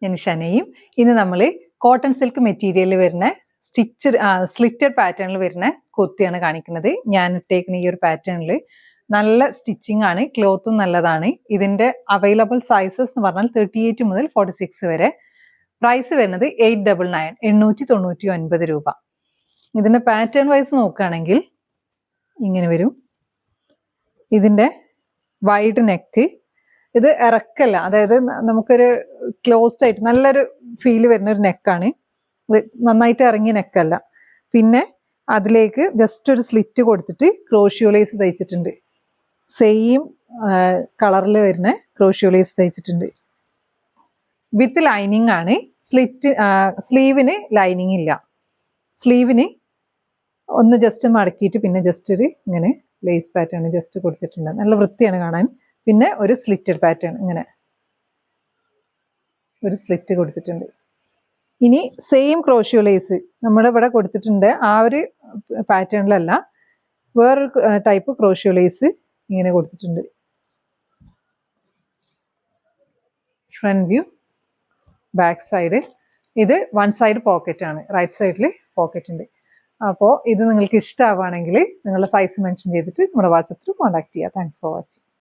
ഞാൻ ഷനയും. ഇന്ന് നമ്മൾ കോട്ടൺ സിൽക്ക് മെറ്റീരിയലിൽ വരുന്ന സ്ലിറ്റഡ് പാറ്റേണിൽ വരുന്ന കുർത്തിയാണ് കാണിക്കുന്നത്. ഞാൻ ഇട്ടേക്കുന്ന ഈ ഒരു പാറ്റേണിൽ നല്ല സ്റ്റിച്ചിങ് ആണ്, ക്ലോത്തും നല്ലതാണ്. ഇതിന്റെ അവൈലബിൾ സൈസസ് എന്ന് പറഞ്ഞാൽ 38 മുതൽ 46 വരെ. പ്രൈസ് വരുന്നത് 899, 899 രൂപ. ഇതിന്റെ പാറ്റേൺ വൈസ് നോക്കുകയാണെങ്കിൽ ഇങ്ങനെ വരും. ഇതിന്റെ വൈഡ് നെക്ക്, ഇത് ഇറക്കല്ല, അതായത് നമുക്കൊരു ക്ലോസ്ഡ് ആയിട്ട് നല്ലൊരു ഫീല് വരുന്ന ഒരു നെക്കാണ്. ഇത് നന്നായിട്ട് ഇറങ്ങിയ നെക്കല്ല. പിന്നെ അതിലേക്ക് ജസ്റ്റ് ഒരു സ്ലിറ്റ് കൊടുത്തിട്ട് ക്രോഷ്യോ ലേസ് തയ്ച്ചിട്ടുണ്ട്. സെയിം കളറിൽ വരുന്ന ക്രോഷ്യോ ലേസ് തയ്ച്ചിട്ടുണ്ട്. വിത്ത് ലൈനിങ് ആണ്. സ്ലീവിന് ലൈനിങ് ഇല്ല. സ്ലീവിന് ഒന്ന് ജസ്റ്റ് മടക്കിയിട്ട് പിന്നെ ജസ്റ്റ് ഒരു ഇങ്ങനെ ലേസ് പാറ്റേൺ ജസ്റ്റ് കൊടുത്തിട്ടുണ്ട്. നല്ല വൃത്തിയാണ് കാണാൻ. പിന്നെ ഒരു സ്ലിറ്റഡ് പാറ്റേൺ, ഇങ്ങനെ ഒരു സ്ലിറ്റ് കൊടുത്തിട്ടുണ്ട്. ഇനി സെയിം ക്രോഷ്യോ ലേസ് നമ്മുടെ ഇവിടെ കൊടുത്തിട്ടുണ്ട്. ആ ഒരു പാറ്റേണിലല്ല, വേറൊരു ടൈപ്പ് ക്രോഷ്യോ ലേസ് ഇങ്ങനെ കൊടുത്തിട്ടുണ്ട്. Front view, back side. ഇത് വൺ സൈഡ് പോക്കറ്റ് ആണ്, റൈറ്റ് സൈഡിൽ പോക്കറ്റ് ഉണ്ട്. അപ്പോൾ ഇത് നിങ്ങൾക്ക് ഇഷ്ടമാവുകയാണെങ്കിൽ നിങ്ങളുടെ സൈസ് മെൻഷൻ ചെയ്തിട്ട് നമ്മുടെ വാട്സപ്പിൽ കോൺടാക്ട് ചെയ്യുക. Thanks for watching.